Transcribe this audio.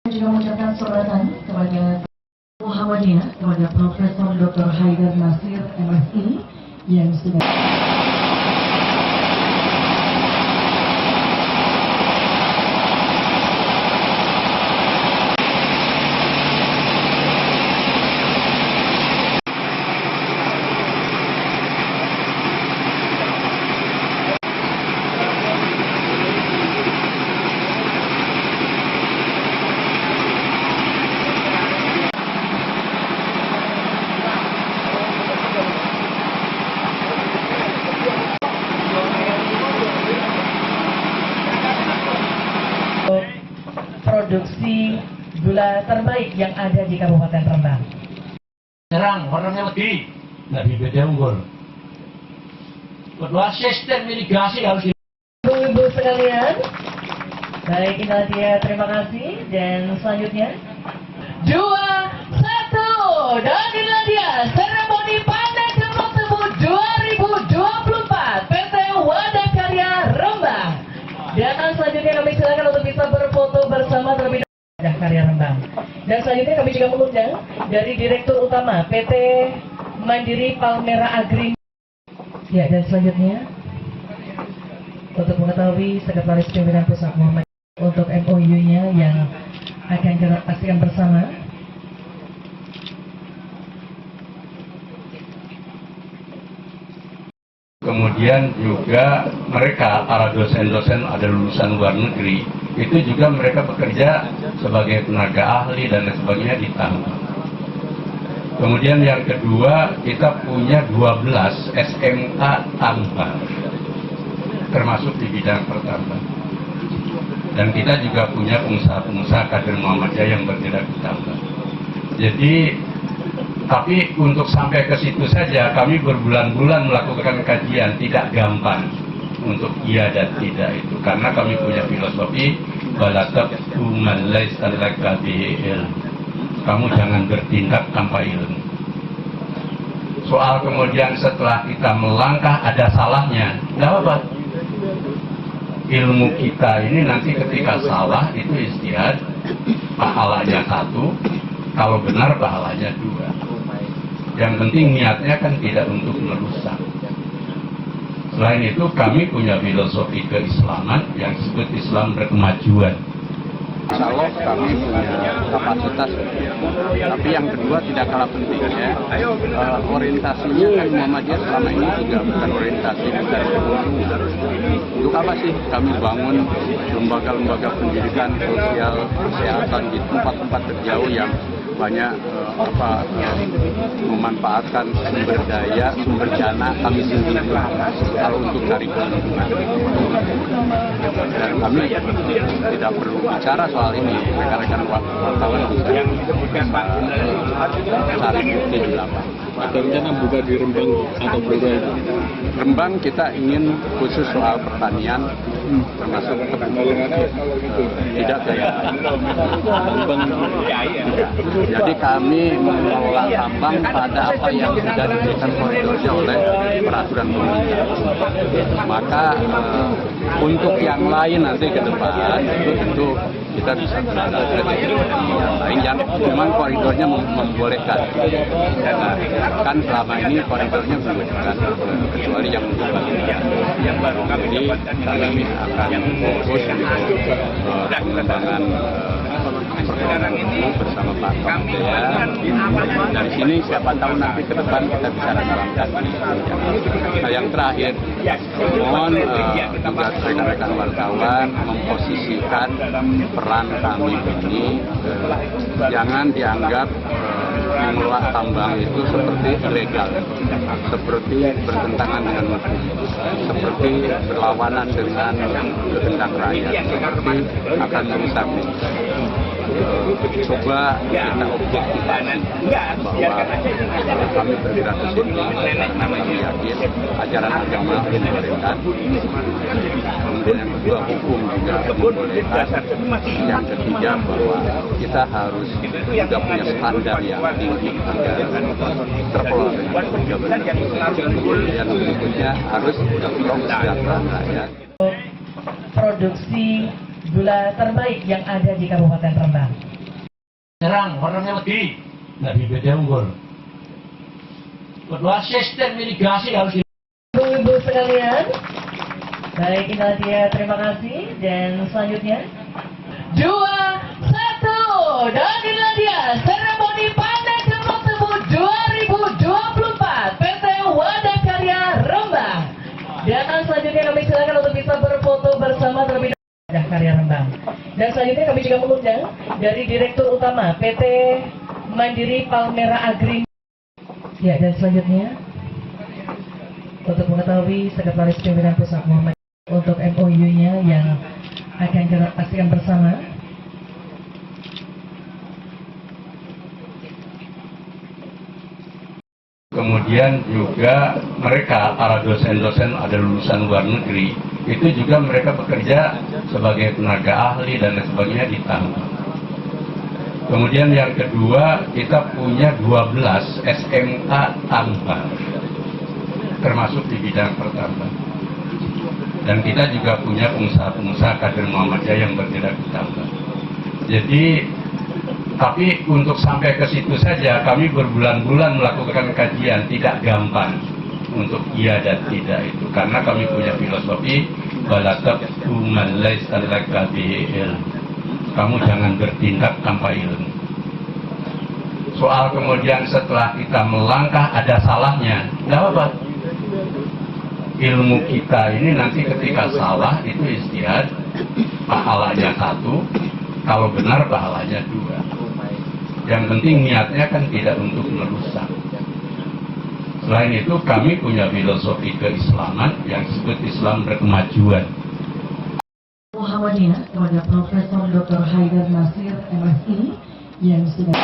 Juga mengucapkan suratan kepada Muhammadiyah, kepada Profesor Dr. Haidar Nasir MSI yang sudah produksi gula terbaik yang ada di Kabupaten Rembang. Serang warnanya lagi, nggak bibitnya unggul. Kedua, sistem irigasi harus Ibu-ibu sekalian, baik Nadia, terima kasih. Dan selanjutnya 2, 1, dan Nadia, seremoni panen jeruk tebu 2024 PT Wadah Karya Rembang. Dan selanjutnya kami silakan untuk bisa berfoto bersama terlebih dahulu Wadah Karya Rembang. Dan selanjutnya kami juga mengundang dari Direktur Utama PT Mandiri Palmera Agri. Ya, dan selanjutnya untuk mengetahui Sekretaris Pimpinan Pusat Muhammad untuk MOU-nya yang akan kita pastikan bersama. Kemudian juga mereka, para dosen-dosen ada lulusan luar negeri, itu juga mereka bekerja sebagai tenaga ahli dan lain sebagainya di tambang. Kemudian yang kedua, kita punya 12 SMK tambang, termasuk di bidang pertambangan. Dan kita juga punya pengusaha-pengusaha kader Muhammadiyah yang bergerak di tambang. Jadi, tapi untuk sampai ke situ saja kami berbulan-bulan melakukan kajian, tidak gampang untuk iya dan tidak itu, karena kami punya filosofi balatab man laisa laka bihi ilm. Kamu jangan bertindak tanpa ilmu. Soal kemudian setelah kita melangkah ada salahnya, tidak apa. Ilmu kita ini nanti ketika salah itu ijtihad, pahalanya 1, kalau benar pahalanya 2. Yang penting niatnya kan tidak untuk merusak. Selain itu kami punya filosofi keislaman yang disebut Islam berkemajuan. Insya Allah kami punya kapasitas, tapi yang kedua tidak kalah pentingnya, orientasinya kan Muhammadiyah selama ini juga bukan orientasi bukan keuntungan. Untuk apa sih kami bangun lembaga-lembaga pendidikan, sosial, kesehatan di tempat-tempat terjauh yang banyak memanfaatkan sumber daya, sumber dana kami sendiri kalau untuk cari keuntungan. Dan kami tidak perlu bicara soal ini, rekan-rekan wartawan bisa cari bukti di lapangan. Ada rencana buka di Rembang atau Blora itu? Rembang kita ingin khusus soal pertanian, termasuk tidak gaya. Jadi kami mengelola tambang pada apa yang sudah diberikan koridornya oleh peraturan pemerintah. Maka untuk yang lain nanti ke depan itu tentu kita bisa berada di yang lain yang cuma koridornya membolehkan. Kan selama ini koridornya membolehkan kecuali yang baru. Jadi kami akan fokus pengembangan perkebunan ini bersama Pak Kapolda. Dari sini siapa tahu nanti ke depan kita bisa mengembangkan. Nah yang terakhir, mohon juga rekan-rekan wartawan memposisikan peran kami ini, jangan dianggap mengelola tambang itu seperti ilegal, seperti bertentangan dengan hukum, seperti berlawanan dengan kehendak rakyat, seperti akan merusak. Coba kita objektifkan bahwa kami bergerak ke sini, kami yakin ajaran agama membolehkan. Kemudian yang kedua, hukum juga membolehkan. Yang ketiga, bahwa kita harus juga punya standar yang tinggi agar terkelola dengan pejabat. Yang berikutnya harus kesejahteraan rakyat. Produksi gula terbaik yang ada di Kabupaten Rembang. Nyerang, orang Yahudi. Nabi beda unggul. Kedua, sistem mitigasi harus Ibu sekalian, baik Nadia, terima kasih. Dan selanjutnya, 2-1 dan Nadia, seremoni panen jeruk tebu 2024 PT Wadah Karya Rembang. Dan selanjutnya kami silakan untuk bisa berfoto bersama terlebih dahulu Wadah Karya Rembang. Dan selanjutnya kami juga mengundang dari Direktur Utama PT Mandiri Palmera Agri. Ya, dan selanjutnya untuk mengetahui Sekretaris Pimpinan Pusat Muhammad untuk MOU-nya yang akan kita pastikan bersama. Kemudian juga mereka, para dosen-dosen ada lulusan luar negeri, itu juga mereka bekerja sebagai tenaga ahli dan lain sebagainya di tambang. Kemudian yang kedua, kita punya 12 SMK tambang, termasuk di bidang pertambangan. Dan kita juga punya pengusaha-pengusaha kader Muhammadiyah yang bergerak di tambang. Jadi, tapi untuk sampai ke situ saja kami berbulan-bulan melakukan kajian, tidak gampang untuk iya dan tidak itu. Karena kami punya filosofi, balatab man laisa laka bihi ilm. Kamu jangan bertindak tanpa ilmu. Soal kemudian setelah kita melangkah ada salahnya, tidak apa-apa. Ilmu kita ini nanti ketika salah itu istihad, pahalanya 1, kalau benar pahalanya 2. Yang penting niatnya kan tidak untuk merusak. Selain itu kami punya filosofi keislaman yang disebut Islam berkemajuan. Muhammadiyah kepada Profesor Dr. Haidar Nasir MSI yang sudah